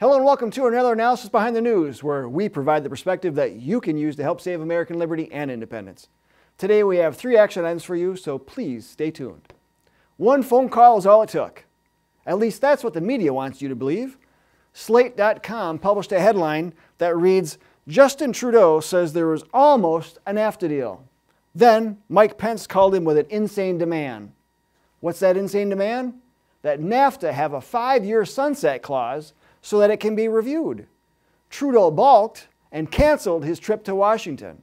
Hello and welcome to another analysis behind the news, where we provide the perspective that you can use to help save American liberty and independence. Today we have 3 action items for you, so please stay tuned. One phone call is all it took. At least that's what the media wants you to believe. Slate.com published a headline that reads, "Justin Trudeau says there was almost a NAFTA deal. Then Mike Pence called him with an insane demand." What's that insane demand? That NAFTA have a 5-year sunset clause so that it can be reviewed. Trudeau balked and canceled his trip to Washington.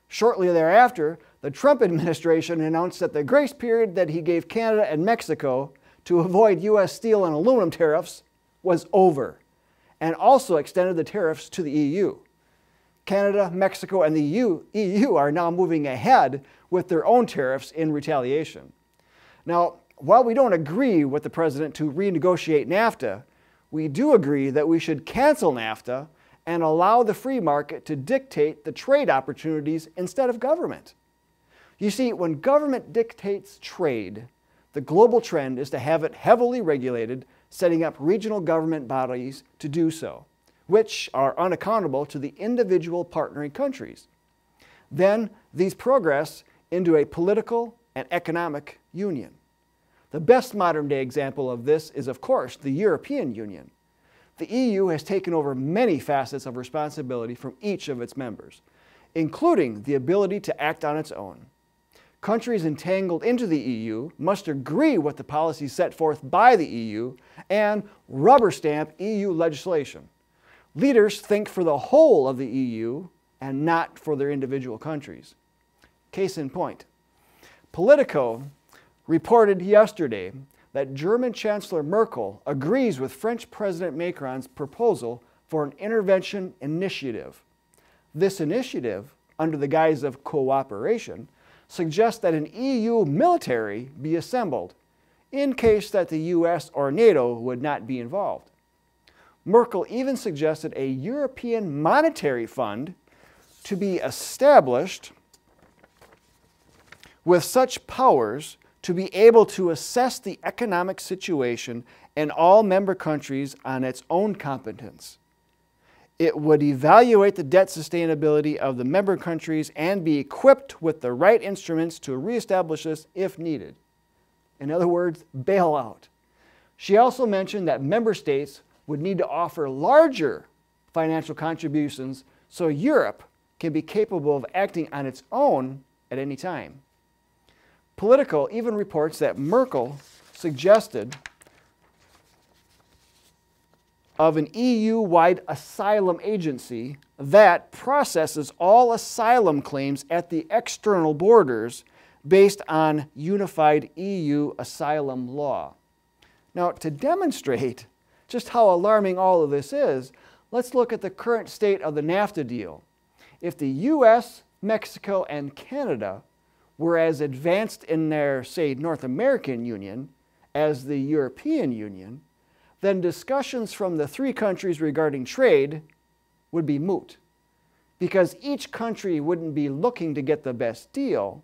Shortly thereafter, the Trump administration announced that the grace period that he gave Canada and Mexico to avoid U.S. steel and aluminum tariffs was over, and also extended the tariffs to the EU. Canada, Mexico, and the EU are now moving ahead with their own tariffs in retaliation. Now, while we don't agree with the president to renegotiate NAFTA, we do agree that we should cancel NAFTA and allow the free market to dictate the trade opportunities instead of government. You see, when government dictates trade, the global trend is to have it heavily regulated, setting up regional government bodies to do so, which are unaccountable to the individual partnering countries. Then these progress into a political and economic union. The best modern-day example of this is, of course, the European Union. The EU has taken over many facets of responsibility from each of its members, including the ability to act on its own. Countries entangled into the EU must agree with the policies set forth by the EU and rubber stamp EU legislation. Leaders think for the whole of the EU and not for their individual countries. Case in point, Politico reported yesterday that German Chancellor Merkel agrees with French President Macron's proposal for an intervention initiative. This initiative, under the guise of cooperation, suggests that an EU military be assembled in case that the US or NATO would not be involved. Merkel even suggested a European monetary fund to be established with such powers to be able to assess the economic situation in all member countries on its own competence. It would evaluate the debt sustainability of the member countries and be equipped with the right instruments to reestablish this if needed. In other words, bailout. She also mentioned that member states would need to offer larger financial contributions so Europe can be capable of acting on its own at any time. Politico even reports that Merkel suggested of an EU-wide asylum agency that processes all asylum claims at the external borders based on unified EU asylum law. Now, to demonstrate just how alarming all of this is, let's look at the current state of the NAFTA deal. If the US, Mexico, and Canada were as advanced in their, say, North American Union as the European Union, then discussions from the 3 countries regarding trade would be moot, because each country wouldn't be looking to get the best deal.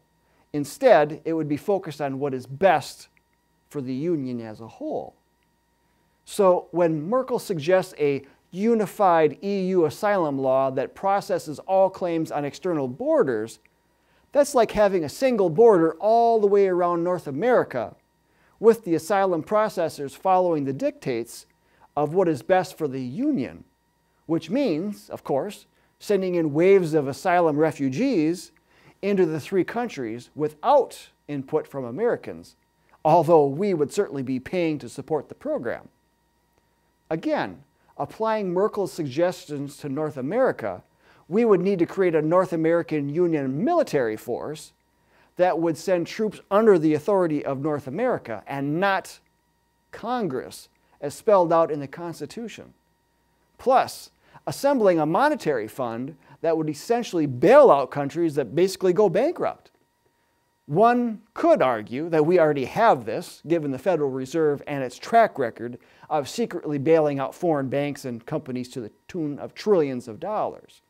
Instead, it would be focused on what is best for the Union as a whole. So when Merkel suggests a unified EU asylum law that processes all claims on external borders, that's like having a single border all the way around North America, with the asylum processors following the dictates of what is best for the Union, which means, of course, sending in waves of asylum refugees into the 3 countries without input from Americans, although we would certainly be paying to support the program. Again, applying Merkel's suggestions to North America, we would need to create a North American Union military force that would send troops under the authority of North America and not Congress, as spelled out in the Constitution. Plus, assembling a monetary fund that would essentially bail out countries that basically go bankrupt. One could argue that we already have this, given the Federal Reserve and its track record of secretly bailing out foreign banks and companies to the tune of trillions of dollars.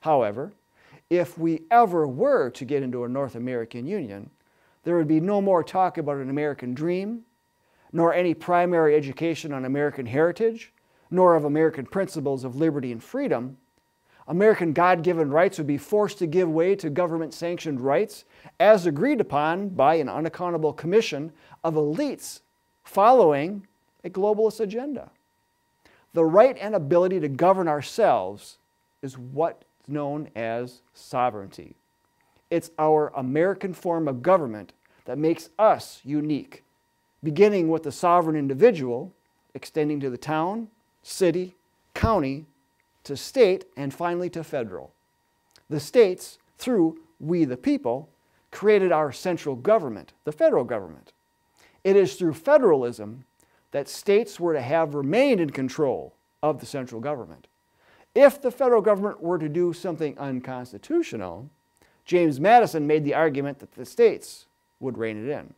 However, if we ever were to get into a North American Union, there would be no more talk about an American dream, nor any primary education on American heritage, nor of American principles of liberty and freedom, American God-given rights would be forced to give way to government-sanctioned rights as agreed upon by an unaccountable commission of elites following a globalist agenda. The right and ability to govern ourselves is what's known as sovereignty. It's our American form of government that makes us unique, beginning with the sovereign individual, extending to the town, city, county, to state, and finally to federal. The states, through we the people, created our central government, the federal government. It is through federalism that states were to have remained in control of the central government. If the federal government were to do something unconstitutional, James Madison made the argument that the states would rein it in.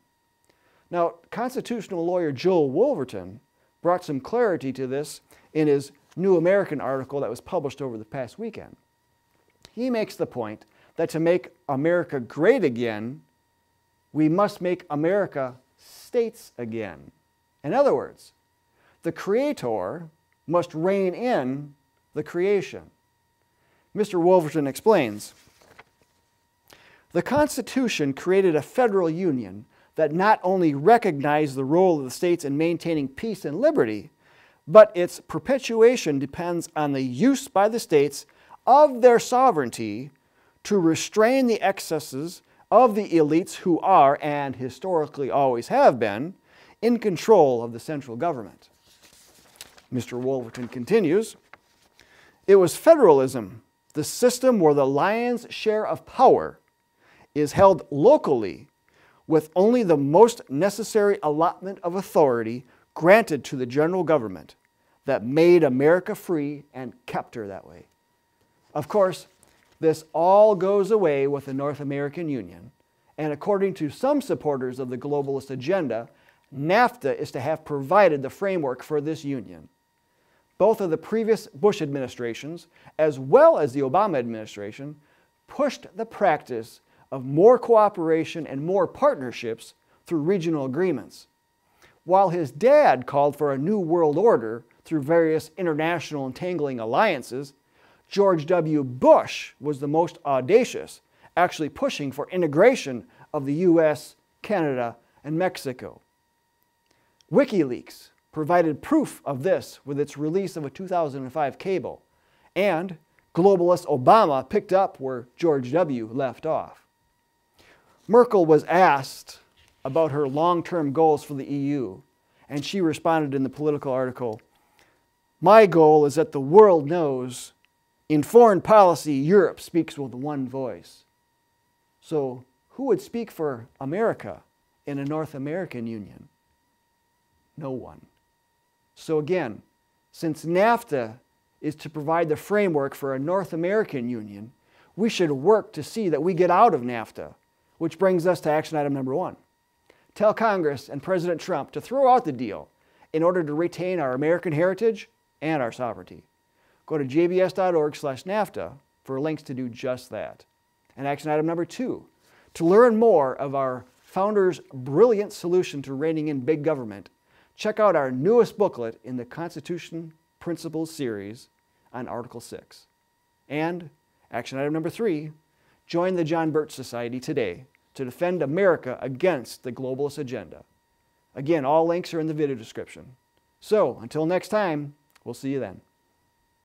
Now, constitutional lawyer Joel Wolverton brought some clarity to this in his New American article that was published over the past weekend. He makes the point that to make America great again, we must make America states again. In other words, the creator must rein in the creation. Mr. Wolverton explains, the Constitution created a federal union that not only recognized the role of the states in maintaining peace and liberty, but its perpetuation depends on the use by the states of their sovereignty to restrain the excesses of the elites who are, and historically always have been, in control of the central government. Mr. Wolverton continues, it was federalism, the system where the lion's share of power is held locally with only the most necessary allotment of authority granted to the general government, that made America free and kept her that way. Of course, this all goes away with the North American Union, and according to some supporters of the globalist agenda, NAFTA is to have provided the framework for this union. Both of the previous Bush administrations, as well as the Obama administration, pushed the practice of more cooperation and more partnerships through regional agreements. While his dad called for a new world order through various international entangling alliances, George W. Bush was the most audacious, actually pushing for integration of the US, Canada, and Mexico. WikiLeaks provided proof of this with its release of a 2005 cable, and globalist Obama picked up where George W. left off. Merkel was asked about her long-term goals for the EU, and she responded in the Political article, my goal is that the world knows in foreign policy Europe speaks with one voice. So who would speak for America in a North American Union? No one. So again, since NAFTA is to provide the framework for a North American Union, we should work to see that we get out of NAFTA, which brings us to action item number 1. Tell Congress and President Trump to throw out the deal in order to retain our American heritage and our sovereignty. Go to jbs.org/NAFTA for links to do just that. And action item number 2, to learn more of our founder's brilliant solution to reining in big government, check out our newest booklet in the Constitution Principles series on Article 6. And action item number 3, join the John Birch Society today to defend America against the globalist agenda. Again, all links are in the video description. So, until next time, we'll see you then.